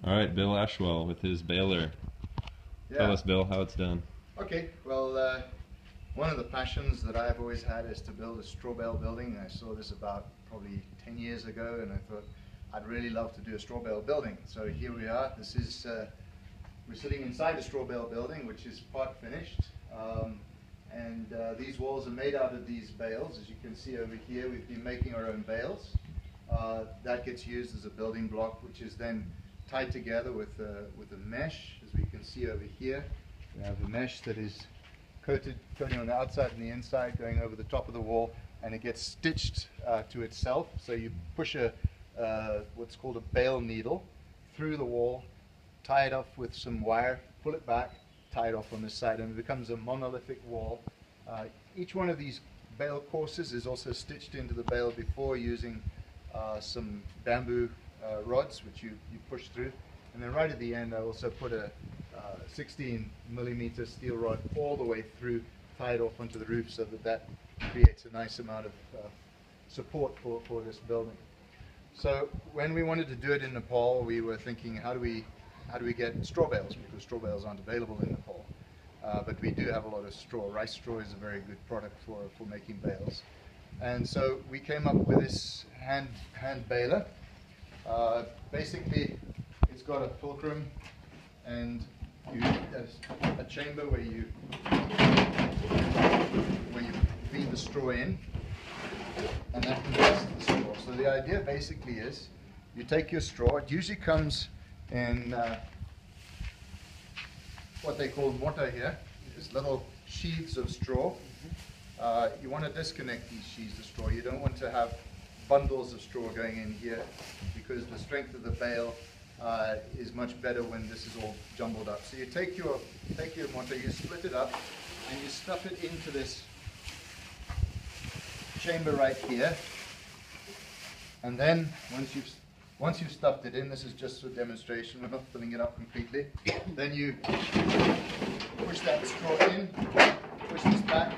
All right, Bill Ashwell with his baler. Yeah. Tell us, Bill, how it's done. Okay, well, one of the passions that I've always had is to build a straw bale building. I saw this about probably 10 years ago, and I thought I'd really love to do a straw bale building. So here we are. This is we're sitting inside a straw bale building, which is part finished. These walls are made out of these bales. As you can see over here, we've been making our own bales. That gets used as a building block, which is then tied together with a mesh, as we can see over here. We have a mesh that is coating on the outside and the inside, going over the top of the wall, and it gets stitched to itself. So you push what's called a bale needle through the wall, tie it off with some wire, pull it back, tie it off on this side, and it becomes a monolithic wall. Each one of these bale courses is also stitched into the bale before using some bamboo rods, which you push through. And then right at the end, I also put a 16mm steel rod all the way through, tied off onto the roof, so that creates a nice amount of support for this building. So when we wanted to do it in Nepal, we were thinking, how do we get straw bales, because straw bales aren't available in Nepal. But we do have a lot of straw. Rice straw is a very good product for making bales. And so we came up with this hand baler. Basically, it's got a fulcrum, and there's a chamber where you feed the straw in, and that converts the straw. So the idea basically is, you take your straw. It usually comes in what they call mortar here, is little sheaths of straw. You want to disconnect these sheaths of straw. You don't want to have bundles of straw going in here, because the strength of the bale is much better when this is all jumbled up. So you take your mortar, you split it up, and you stuff it into this chamber right here. And then once you've stuffed it in, this is just for demonstration, we're not filling it up completely, then you push that straw in, push this back,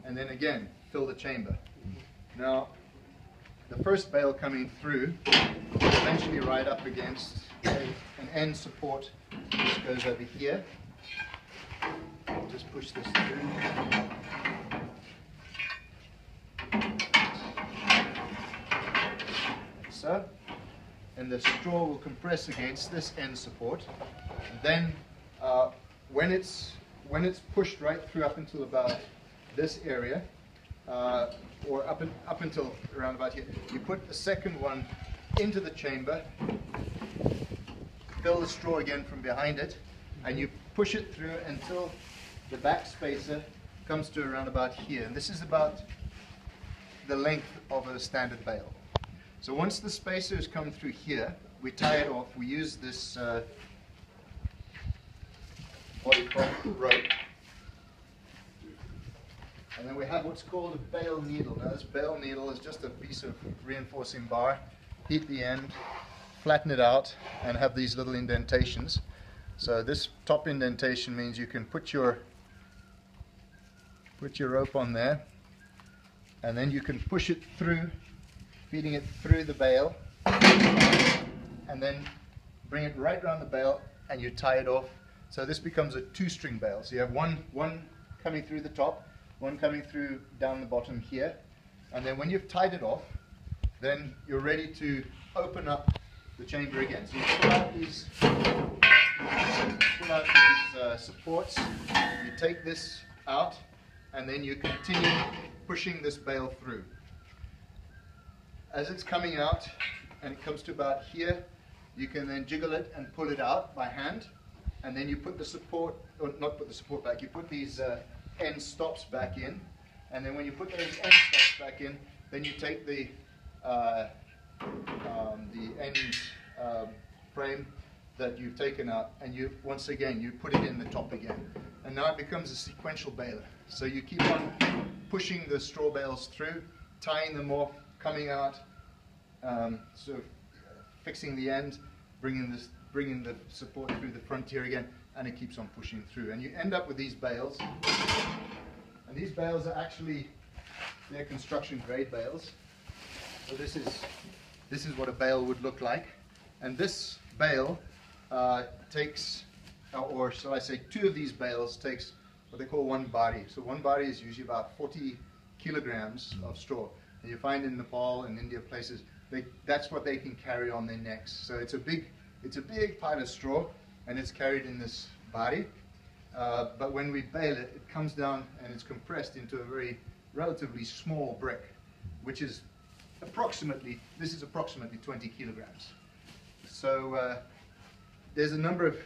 and then again fill the chamber. Now, the first bale coming through will eventually ride up against an end support which goes over here. I'll just push this through. Like so. And the straw will compress against this end support. And then when it's pushed right through up until about this area, or up until around about here, you put the second one into the chamber, fill the straw again from behind it, and you push it through until the back spacer comes to around about here. And this is about the length of a standard bale. So once the spacer has come through here, we tie it off. We use this bodycloth rope. And then we have what's called a bale needle. Now this bale needle is just a piece of reinforcing bar. Heat the end, flatten it out, and have these little indentations. So this top indentation means you can put your rope on there, and then you can push it through, feeding it through the bale, and then bring it right around the bale, and you tie it off. So this becomes a two-string bale. So you have one coming through the top, one coming through down the bottom here, and then when you've tied it off, then you're ready to open up the chamber again. So you pull out these supports, you take this out, and then you continue pushing this bale through. As it's coming out and it comes to about here, you can then jiggle it and pull it out by hand, and then you put the support, or not put the support back, you put these end stops back in, and then when you put those end stops back in, then you take the end frame that you've taken out, and you once again you put it in the top again, and now it becomes a sequential baler. So you keep on pushing the straw bales through, tying them off, coming out, sort of fixing the end, bringing the support through the frontier again, and it keeps on pushing through, and you end up with these bales. And these bales are actually, they're construction grade bales. So this is what a bale would look like, and this bale takes, or shall I say, 2 of these bales takes what they call one body. So one body is usually about 40 kilograms of straw. And you find in Nepal and India places, that's what they can carry on their necks. So it's a big pile of straw, and it's carried in this body. But when we bale it, it comes down and it's compressed into a very relatively small brick, which is approximately 20 kilograms. So there's a number of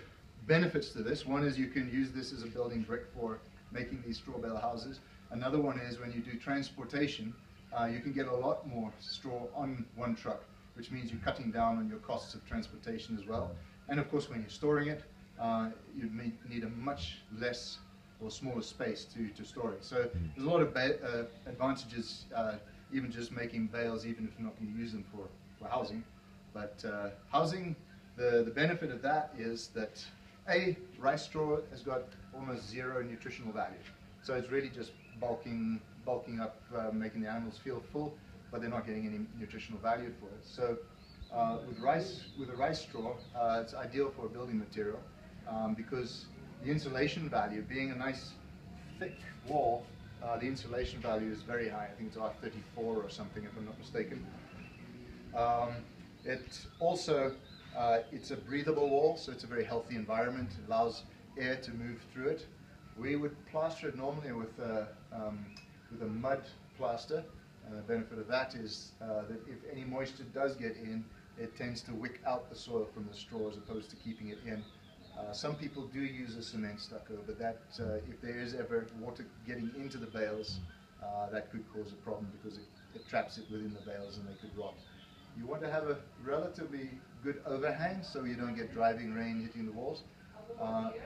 benefits to this. One is you can use this as a building brick for making these straw bale houses. Another one is when you do transportation, you can get a lot more straw on one truck, which means you're cutting down on your costs of transportation as well. And of course, when you're storing it, you may need a much less or smaller space to store it. So there's a lot of advantages, even just making bales, even if you're not going to use them for housing. But housing, the benefit of that is that rice straw has got almost 0 nutritional value. So it's really just bulking up, making the animals feel full, but they're not getting any nutritional value for it. So with a rice straw, it's ideal for a building material because the insulation value, being a nice thick wall, the insulation value is very high. I think it's about 34 or something, if I'm not mistaken. It also, it's a breathable wall, so it's a very healthy environment. It allows air to move through it. We would plaster it normally with a mud plaster. And the benefit of that is that if any moisture does get in, it tends to wick out the soil from the straw as opposed to keeping it in. Some people do use a cement stucco, but that if there is ever water getting into the bales, that could cause a problem because it traps it within the bales and they could rot. You want to have a relatively good overhang so you don't get driving rain hitting the walls.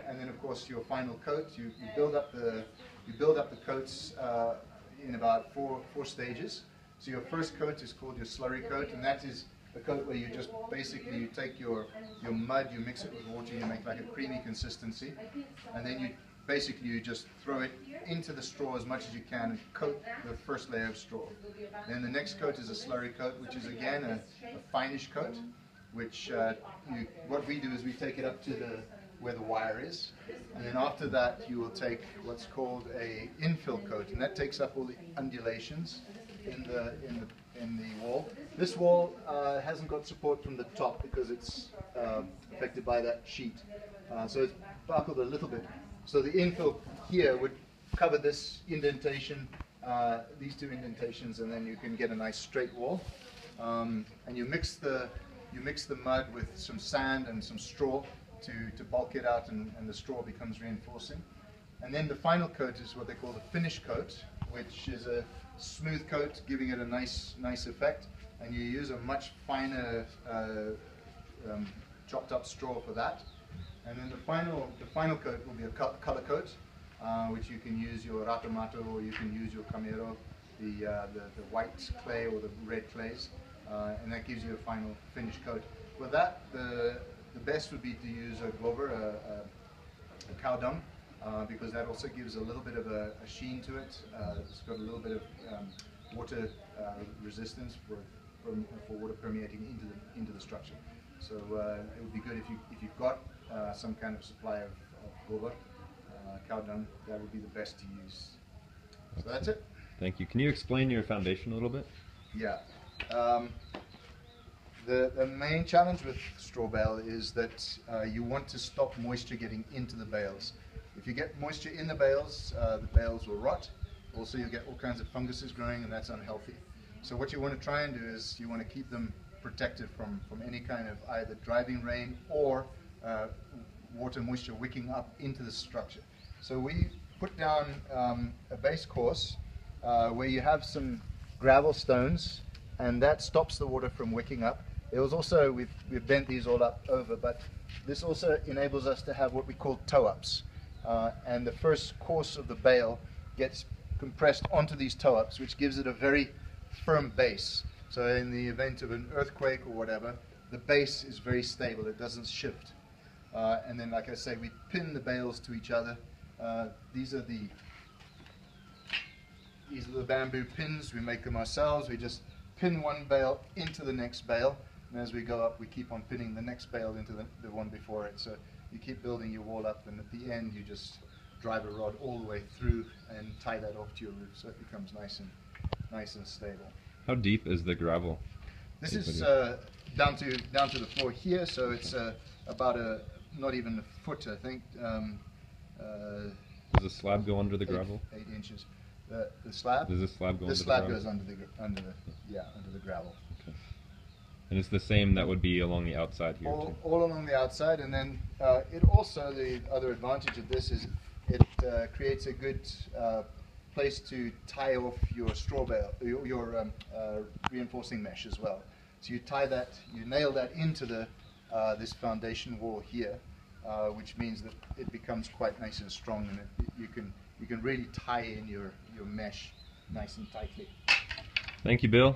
And then of course your final coat, you build up the coats in about four stages. So your first coat is called your slurry coat, and that is a coat where you just basically you take your mud, you mix it with water, you make like a creamy consistency, and then you just throw it into the straw as much as you can and coat the first layer of straw. Then the next coat is a slurry coat, which is again a finish coat, which what we do is we take it up to where the wire is, and then after that you will take what's called a infill coat, and that takes up all the undulations in the wall. This wall hasn't got support from the top because it's affected by that sheet, so it's buckled a little bit. So the infill here would cover this indentation, these two indentations, and then you can get a nice straight wall. And you mix the mud with some sand and some straw to bulk it out, and the straw becomes reinforcing. And then the final coat is what they call the finish coat, which is a smooth coat, giving it a nice effect. And you use a much finer chopped up straw for that. And then the final coat will be a color coat, which you can use your ratamato or you can use your camero, the white clay or the red clays, and that gives you a final finish coat. For that, the best would be to use a glover, a cow dung, because that also gives a little bit of a sheen to it. It's got a little bit of water resistance for water permeating into the structure. So it would be good if you've got some kind of supply of glover, cow dung. That would be the best to use. So that's it. Thank you. Can you explain your foundation a little bit? Yeah. The main challenge with straw bale is that you want to stop moisture getting into the bales. If you get moisture in the bales will rot. Also, you'll get all kinds of funguses growing, and that's unhealthy. So what you want to try and do is you want to keep them protected from any kind of either driving rain or water moisture wicking up into the structure. So we put down a base course where you have some gravel stones, and that stops the water from wicking up. There was also, we've bent these all up over, but this also enables us to have what we call toe-ups. And the first course of the bale gets compressed onto these toe-ups, which gives it a very firm base. So in the event of an earthquake or whatever, the base is very stable, it doesn't shift. And then, like I say, we pin the bales to each other. These are the bamboo pins. We make them ourselves. We just pin one bale into the next bale. And as we go up, we keep on pinning the next bale into the one before it. So you keep building your wall up, and at the end you just drive a rod all the way through and tie that off to your roof, so it becomes nice and stable. How deep is the gravel? This is down to the floor here, so it's about not even a foot, I think. Does the slab go under the gravel? 8 inches. The slab? Does this slab go the under the slab gravel? goes under the gravel. Okay. And it's the same that would be along the outside here too? All along the outside, and then it also, the other advantage of this is it creates a good place to tie off your straw bale, your reinforcing mesh as well. So you tie that, you nail that into this foundation wall here, which means that it becomes quite nice and strong, and you can really tie in your mesh nice and tightly. Thank you, Bill.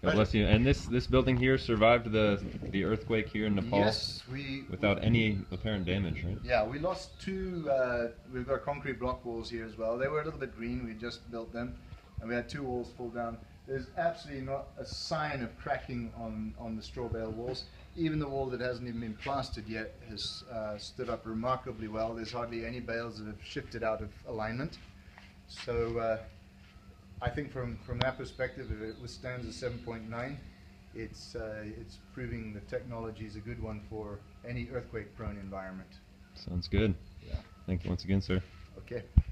God Pleasure. bless you. And this building here survived the earthquake here in Nepal? Yes, without any apparent damage, right? Yeah, we lost 2. We've got concrete block walls here as well. They were a little bit green. We just built them, and we had 2 walls fall down. There's absolutely not a sign of cracking on the straw bale walls. Even the wall that hasn't even been plastered yet has stood up remarkably well. There's hardly any bales that have shifted out of alignment. So I think from that perspective, if it withstands a 7.9, it's proving the technology is a good one for any earthquake-prone environment. Sounds good. Yeah. Thank you once again, sir. Okay.